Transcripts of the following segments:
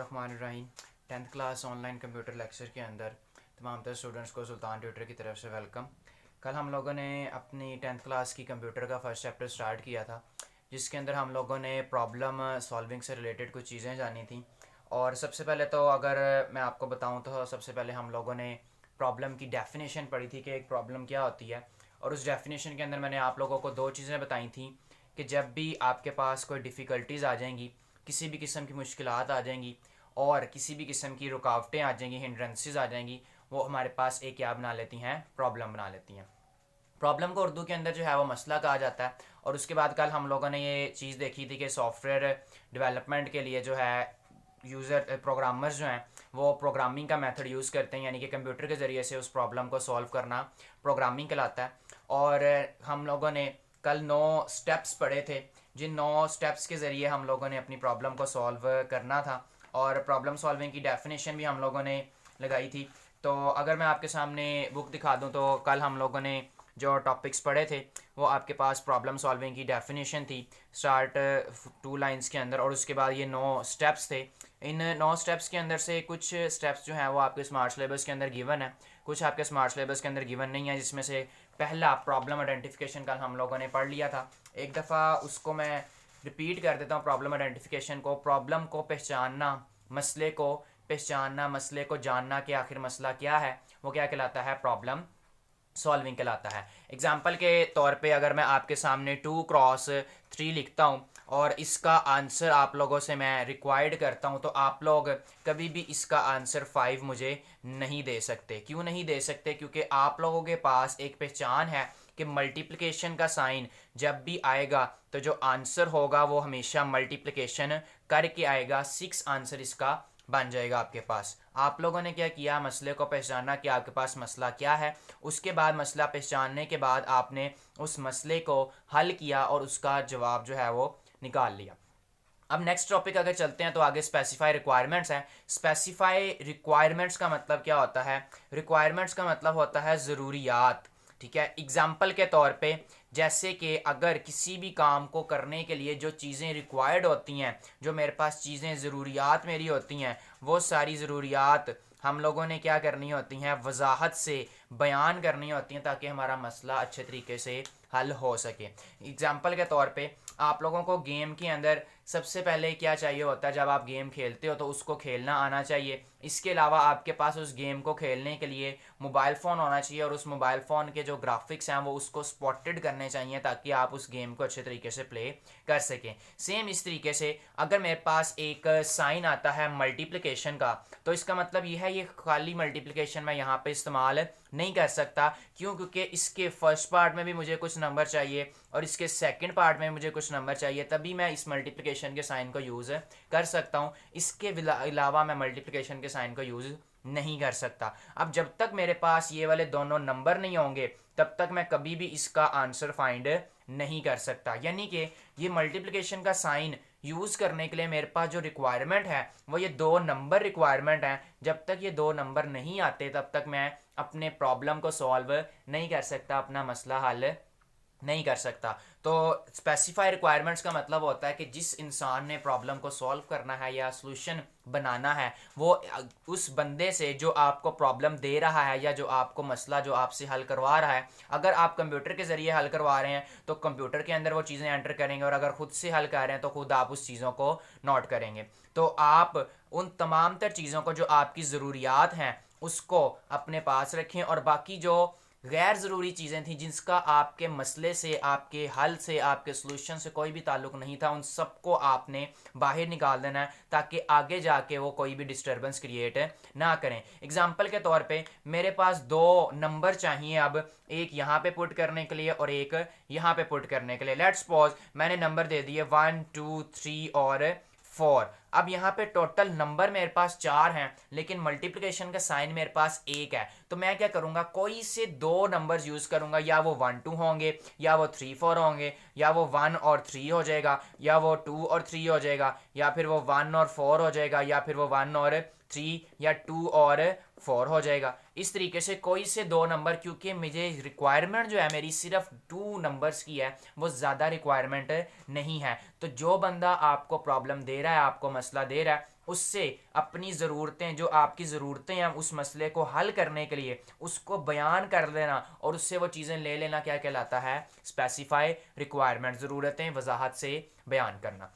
बिस्मिल्लाहिर्रहमानिर्रहीम। 10th class online computer lecture के अंदर तमाम तर स्टूडेंट्स को सुल्तान ट्यूटर की तरफ से वेलकम। कल हम लोगों ने अपनी 10th क्लास की कंप्यूटर का फर्स्ट चैप्टर स्टार्ट किया था, जिसके अंदर हम लोगों ने प्रॉब्लम सॉल्विंग से रिलेटेड कुछ चीज़ें जानी थी। और सबसे पहले तो अगर मैं आपको बताऊं तो सबसे पहले हम लोगों ने प्रॉब्लम की डेफिनेशन पढ़ी थी कि एक प्रॉब्लम क्या होती है। और उस डेफिनेशन के अंदर मैंने आप लोगों को दो चीज़ें बताई थी कि जब भी आपके पास कोई डिफ़िकल्टीज़ आ जाएंगी, किसी भी किस्म की मुश्किलात आ जाएंगी और किसी भी किस्म की रुकावटें आ जाएंगी, हिंड्रेंसेस आ जाएंगी, वो हमारे पास एक क्या बना लेती हैं, प्रॉब्लम बना लेती हैं। प्रॉब्लम को उर्दू के अंदर जो है वो मसला कहा जाता है। और उसके बाद कल हम लोगों ने ये चीज़ देखी थी कि सॉफ्टवेयर डेवलपमेंट के लिए जो है यूज़र प्रोग्रामर्स जो हैं वो प्रोग्रामिंग का मेथड यूज़ करते हैं, यानी कि कंप्यूटर के ज़रिए से उस प्रॉब्लम को सॉल्व करना प्रोग्रामिंग कहलाता है। और हम लोगों ने कल 9 स्टेप्स पढ़े थे, जिन 9 स्टेप्स के ज़रिए हम लोगों ने अपनी प्रॉब्लम को सॉल्व करना था। और प्रॉब्लम सॉल्विंग की डेफिनेशन भी हम लोगों ने लगाई थी। तो अगर मैं आपके सामने बुक दिखा दूं तो कल हम लोगों ने जो टॉपिक्स पढ़े थे वो आपके पास प्रॉब्लम सॉल्विंग की डेफिनेशन थी स्टार्ट 2 लाइंस के अंदर, और उसके बाद ये 9 स्टेप्स थे। इन 9 स्टेप्स के अंदर से कुछ स्टेप्स जो हैं वो आपके स्मार्ट सिलेबस के अंदर गिवन है, कुछ आपके स्मार्ट सिलेबस के अंदर गिवन नहीं है, जिसमें से पहला प्रॉब्लम आइडेंटिफिकेशन कल हम लोगों ने पढ़ लिया था। एक दफ़ा उसको मैं रिपीट कर देता हूँ। प्रॉब्लम आइडेंटिफिकेशन को, प्रॉब्लम को पहचानना, मसले को पहचानना, मसले को जानना कि आखिर मसला क्या है, वो क्या कहलाता है, प्रॉब्लम सॉल्विंग कहलाता है। एग्जाम्पल के तौर पे अगर मैं आपके सामने 2x3 लिखता हूँ और इसका आंसर आप लोगों से मैं रिक्वायर्ड करता हूँ, तो आप लोग कभी भी इसका आंसर 5 मुझे नहीं दे सकते। क्यों नहीं दे सकते? क्योंकि आप लोगों के पास एक पहचान है कि मल्टीप्लिकेशन का साइन जब भी आएगा तो जो आंसर होगा वो हमेशा मल्टीप्लिकेशन करके आएगा। 6 आंसर इसका बन जाएगा आपके पास। आप लोगों ने क्या किया, मसले को पहचाना कि आपके पास मसला क्या है। उसके बाद मसला पहचानने के बाद आपने उस मसले को हल किया और उसका जवाब जो है वो निकाल लिया। अब नेक्स्ट टॉपिक अगर चलते हैं तो आगे स्पेसिफाई रिक्वायरमेंट्स हैं। स्पेसिफाई रिक्वायरमेंट्स का मतलब क्या होता है? रिक्वायरमेंट्स का मतलब होता है ज़रूरियात। ठीक है, एग्जाम्पल के तौर पे जैसे कि अगर किसी भी काम को करने के लिए जो चीज़ें रिक्वायर्ड होती हैं, जो मेरे पास चीज़ें ज़रूरियात मेरी होती हैं, वो सारी ज़रूरियात हम लोगों ने क्या करनी होती हैं, वजाहत से बयान करनी होती हैं ताकि हमारा मसला अच्छे तरीके से हल हो सके। एग्जाम्पल के तौर पे आप लोगों को गेम के अंदर सबसे पहले क्या चाहिए होता है, जब आप गेम खेलते हो तो उसको खेलना आना चाहिए। इसके अलावा आपके पास उस गेम को खेलने के लिए मोबाइल फ़ोन होना चाहिए और उस मोबाइल फ़ोन के जो ग्राफिक्स हैं वो उसको स्पॉटेड करने चाहिए ताकि आप उस गेम को अच्छे तरीके से प्ले कर सकें। सेम इस तरीके से अगर मेरे पास एक साइन आता है मल्टीप्लिकेशन का, तो इसका मतलब ये है ये खाली मल्टीप्लिकेशन मैं यहाँ पे इस्तेमाल नहीं कर सकता। क्यों? क्योंकि इसके फर्स्ट पार्ट में भी मुझे कुछ नंबर चाहिए और इसके सेकंड पार्ट में मुझे कुछ नंबर चाहिए, तभी मैं इस मल्टीप्लिकेशन के साइन को यूज़ कर सकता हूँ। इसके अलावा मैं मल्टीप्लिकेशन के साइन को यूज़ नहीं कर सकता। अब जब तक मेरे पास ये वाले दोनों नंबर नहीं होंगे तब तक मैं कभी भी इसका आंसर फाइंड नहीं कर सकता। यानी कि ये मल्टीप्लिकेशन का साइन यूज़ करने के लिए मेरे पास जो रिक्वायरमेंट है वो ये 2 नंबर रिक्वायरमेंट है। जब तक ये 2 नंबर नहीं आते तब तक मैं अपने प्रॉब्लम को सॉल्व नहीं कर सकता, अपना मसला हल नहीं कर सकता। तो स्पेसिफाई रिक्वायरमेंट्स का मतलब होता है कि जिस इंसान ने प्रॉब्लम को सॉल्व करना है या सॉल्यूशन बनाना है, वो उस बंदे से जो आपको प्रॉब्लम दे रहा है या जो आपको मसला जो आपसे हल करवा रहा है, अगर आप कंप्यूटर के ज़रिए हल करवा रहे हैं तो कंप्यूटर के अंदर वो चीज़ें एंटर करेंगे, और अगर खुद से हल कर रहे हैं तो खुद आप उस चीज़ों को नोट करेंगे। तो आप उन तमाम तर चीज़ों को जो आपकी ज़रूरियात हैं उसको अपने पास रखें, और बाकी जो गैर ज़रूरी चीज़ें थी जिसका आपके मसले से, आपके हल से, आपके सॉल्यूशन से कोई भी ताल्लुक़ नहीं था, उन सबको आपने बाहर निकाल देना है ताकि आगे जाके वो कोई भी डिस्टर्बेंस क्रिएट ना करें। एग्जाम्पल के तौर पे मेरे पास 2 नंबर चाहिए, अब एक यहाँ पे पुट करने के लिए और एक यहाँ पे पुट करने के लिए। लेट्स सपोज मैंने नंबर दे दिए 1 2 3 और 4। अब यहाँ पे टोटल नंबर मेरे पास 4 हैं, लेकिन मल्टीप्लिकेशन का साइन मेरे पास 1 है। तो मैं क्या करूँगा, कोई से 2 नंबर्स यूज़ करूँगा, या वो 1 2 होंगे, या वो 3 4 होंगे, या वो 1 और 3 हो जाएगा, या वो 2 और 3 हो जाएगा, या फिर वो 1 और 4 हो जाएगा, या फिर वो 1 और 3 या 2 और 4 हो जाएगा। इस तरीके से कोई से दो नंबर, क्योंकि मुझे रिक्वायरमेंट जो है मेरी सिर्फ 2 नंबर्स की है, वो ज़्यादा रिक्वायरमेंट नहीं है। तो जो बंदा आपको प्रॉब्लम दे रहा है, आपको मसला दे रहा है, उससे अपनी ज़रूरतें, जो आपकी ज़रूरतें हैं उस मसले को हल करने के लिए, उसको बयान कर लेना और उससे वो चीज़ें ले लेना क्या कहलाता है? स्पेसिफाई रिक्वायरमेंट, ज़रूरतें वजाहत से बयान करना।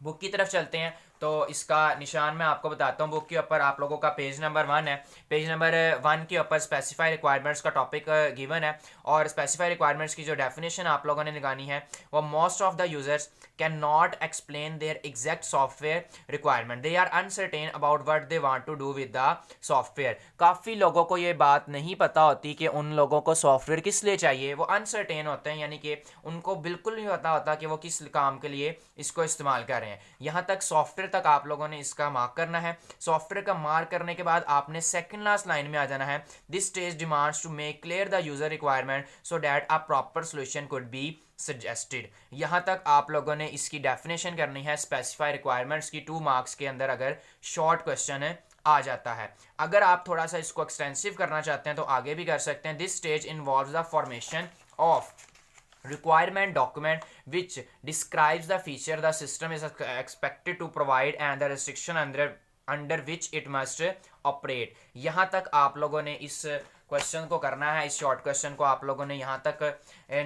बुक की तरफ चलते हैं। तो इसका निशान मैं आपको बताता हूँ। बुक के ऊपर आप लोगों का पेज नंबर 1 है। पेज नंबर 1 के ऊपर स्पेसिफाई रिक्वायरमेंट्स का टॉपिक गिवन है, और स्पेसिफाई रिक्वायरमेंट्स की जो डेफिनेशन आप लोगों ने निकाली है वो most of the users can not explain their exact software requirement, they are uncertain about what they want to do with the software. काफ़ी लोगों को ये बात नहीं पता होती कि उन लोगों को सॉफ्टवेयर किस लिए चाहिए, वो अनसर्टेन होते हैं, यानी कि उनको बिल्कुल नहीं पता होता कि वो किस काम के लिए इसको इस्तेमाल कर रहे हैं। यहाँ तक सॉफ्टवेयर तक आप लोगों ने इसका मार्क करना है। सॉफ्टवेयर का मार्क करने के बाद आपने सेकंड लास्ट लाइन में आ जाना है, this stage demands to make clear the user requirement so that a proper solution could be suggested. यहाँ तक आप लोगों ने इसकी डेफिनेशन करनी है स्पेसिफाई रिक्वायरमेंट्स की। 2 मार्क्स के अंदर अगर शॉर्ट क्वेश्चन आ जाता है। अगर आप थोड़ा सा इसको एक्सटेंसिव करना चाहते हैं तो आगे भी कर सकते हैं। This stage involves the formation of requirement document which describes the feature the system is expected to provide and the restriction under which it must operate। यहाँ तक आप लोगों ने इस क्वेश्चन को करना है। इस शॉर्ट क्वेश्चन को आप लोगों ने यहाँ तक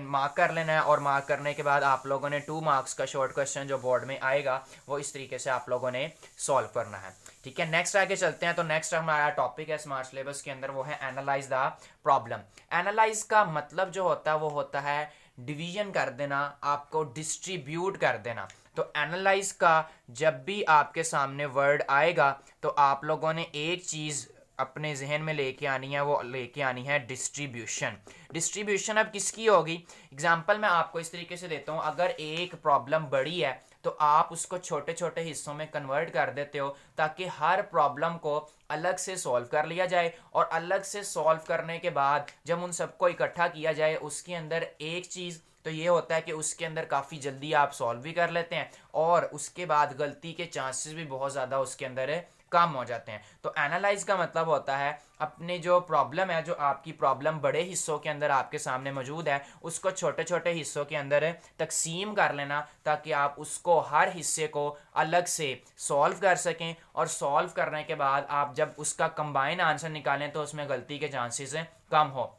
मार्क कर लेना है, और मार्क करने के बाद आप लोगों ने 2 मार्क्स का शॉर्ट क्वेश्चन जो बोर्ड में आएगा वो इस तरीके से आप लोगों ने सॉल्व करना है। ठीक है, नेक्स्ट आगे चलते हैं। तो नेक्स्ट हमारा टॉपिक है स्मार्ट सिलेबस के अंदर, वो है एनालाइज द प्रॉब्लम। एनालाइज का मतलब जो होता है वो होता है डिवीजन कर देना, आपको डिस्ट्रीब्यूट कर देना। तो एनालाइज का जब भी आपके सामने वर्ड आएगा तो आप लोगों ने एक चीज़ अपने जहन में लेके आनी है, वो लेके आनी है डिस्ट्रीब्यूशन। डिस्ट्रीब्यूशन अब किसकी होगी? एग्जांपल मैं आपको इस तरीके से देता हूँ। अगर एक प्रॉब्लम बड़ी है तो आप उसको छोटे छोटे हिस्सों में कन्वर्ट कर देते हो ताकि हर प्रॉब्लम को अलग से सॉल्व कर लिया जाए, और अलग से सॉल्व करने के बाद जब उन सबको इकट्ठा किया जाए उसके अंदर एक चीज़ तो ये होता है कि उसके अंदर काफ़ी जल्दी आप सॉल्व भी कर लेते हैं, और उसके बाद गलती के चांसेस भी बहुत ज़्यादा उसके अंदर कम हो जाते हैं। तो एनालाइज का मतलब होता है अपने जो प्रॉब्लम है, जो आपकी प्रॉब्लम बड़े हिस्सों के अंदर आपके सामने मौजूद है, उसको छोटे छोटे हिस्सों के अंदर तकसीम कर लेना ताकि आप उसको हर हिस्से को अलग से सॉल्व कर सकें, और सॉल्व करने के बाद आप जब उसका कंबाइन आंसर निकालें तो उसमें गलती के चांसेस कम हो।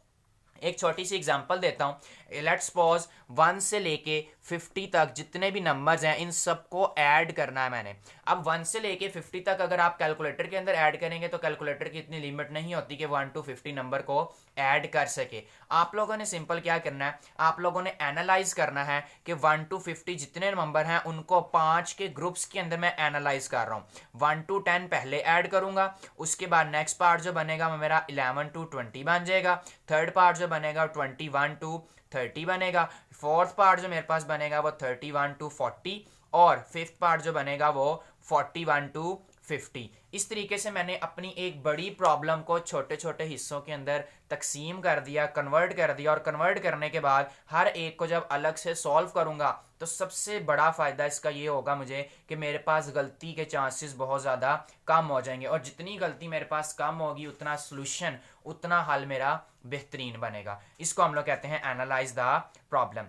एक छोटी सी एग्जांपल देता हूँ। लेट्स सपोज 1 से लेके 50 तक जितने भी नंबर्स हैं इन सबको ऐड करना है मैंने। अब 1 से लेके 50 तक अगर आप कैलकुलेटर के अंदर ऐड करेंगे तो कैलकुलेटर की इतनी लिमिट नहीं होती कि 1 to 50 नंबर को ऐड कर सके। आप लोगों ने सिंपल क्या करना है, आप लोगों ने एनालाइज करना है कि 1 to 50 जितने नंबर हैं उनको 5 के ग्रुप्स के अंदर मैं एनालाइज कर रहा हूँ। 1 to 10 पहले ऐड करूंगा, उसके बाद नेक्स्ट पार्ट जो बनेगा वो मेरा 11 to 20 बन जाएगा, थर्ड पार्ट जो बनेगा 21 to 30 बनेगा, फोर्थ पार्ट जो मेरे पास बनेगा वो 31 to 40, और फिफ्थ पार्ट जो बनेगा वो 41 to 50। इस तरीके से मैंने अपनी एक बड़ी प्रॉब्लम को छोटे छोटे हिस्सों के अंदर तकसीम कर दिया, कन्वर्ट कर दिया, और कन्वर्ट करने के बाद हर एक को जब अलग से सॉल्व करूंगा तो सबसे बड़ा फ़ायदा इसका ये होगा मुझे कि मेरे पास गलती के चांसेस बहुत ज़्यादा कम हो जाएंगे, और जितनी गलती मेरे पास कम होगी उतना सोल्यूशन, उतना हल मेरा बेहतरीन बनेगा। इसको हम लोग कहते हैं एनालाइज द प्रॉब्लम।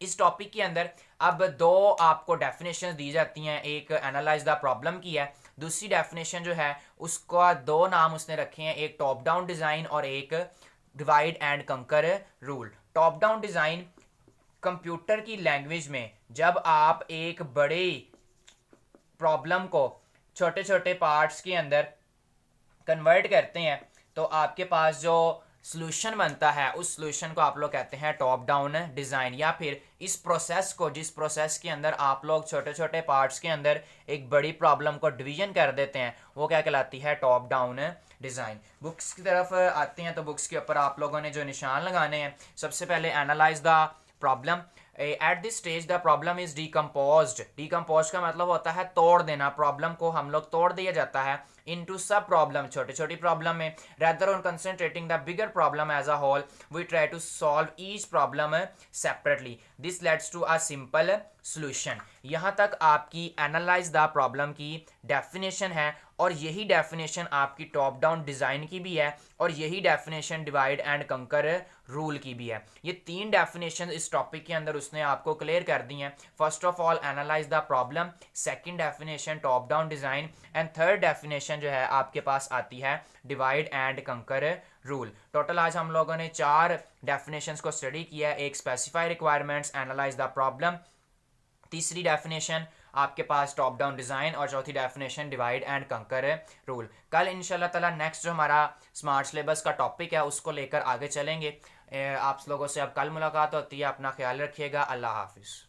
इस टॉपिक के अंदर अब 2 आपको डेफिनेशन दी जाती हैं। एक एनालाइज द प्रॉब्लम की है, दूसरी डेफिनेशन जो है उसका 2 नाम उसने रखे हैं, एक टॉप डाउन डिज़ाइन और एक डिवाइड एंड कंकर rule. Top down design computer की लैंग्वेज में जब आप एक बड़े प्रॉब्लम को छोटे छोटे पार्ट्स के अंदर कन्वर्ट करते हैं तो आपके पास जो सॉल्यूशन बनता है उस सॉल्यूशन को आप लोग कहते हैं टॉप डाउन डिज़ाइन। या फिर इस प्रोसेस को, जिस प्रोसेस के अंदर आप लोग छोटे छोटे पार्ट्स के अंदर एक बड़ी प्रॉब्लम को डिवीजन कर देते हैं, वो क्या कहलाती है? Top down design. बुक्स की तरफ आते हैं तो बुक्स के ऊपर आप लोगों ने जो निशान लगाने हैं, सबसे पहले analyse the problem. At this stage the problem is decomposed. Decompose का मतलब होता है तोड़ देना। प्रॉब्लम को हम लोग तोड़ दिया जाता है इनटू सब प्रॉब्लम, छोटी छोटी प्रॉब्लम में। rather on concentrating the bigger problem as a whole we try to solve each problem separately. This leads to a simple solution. यहाँ तक आपकी एनालाइज द प्रॉब्लम की डेफिनेशन है, और यही डेफिनेशन आपकी टॉप डाउन डिज़ाइन की भी है, और यही डेफिनेशन डिवाइड एंड कंकर रूल की भी है। ये तीन डेफिनेशन इस टॉपिक के अंदर उसने आपको क्लियर कर दी हैं। First of all analyse the problem, second definition top down design, and third definition जो है आपके पास आती है डिवाइड एंड कंकर रूल। टोटल आज हम लोगों ने 4 डेफिनेशंस को स्टडी किया है। एक specify requirements, analyse the problem, तीसरी डेफिनेशन आपके पास टॉप डाउन डिज़ाइन, और चौथी डेफिनेशन डिवाइड एंड कंकर रूल। कल इंशाल्लाह ताला नेक्स्ट जो हमारा स्मार्ट सिलेबस का टॉपिक है उसको लेकर आगे चलेंगे। आप लोगों से अब कल मुलाकात होती है। अपना ख्याल रखिएगा। अल्लाह हाफिज़।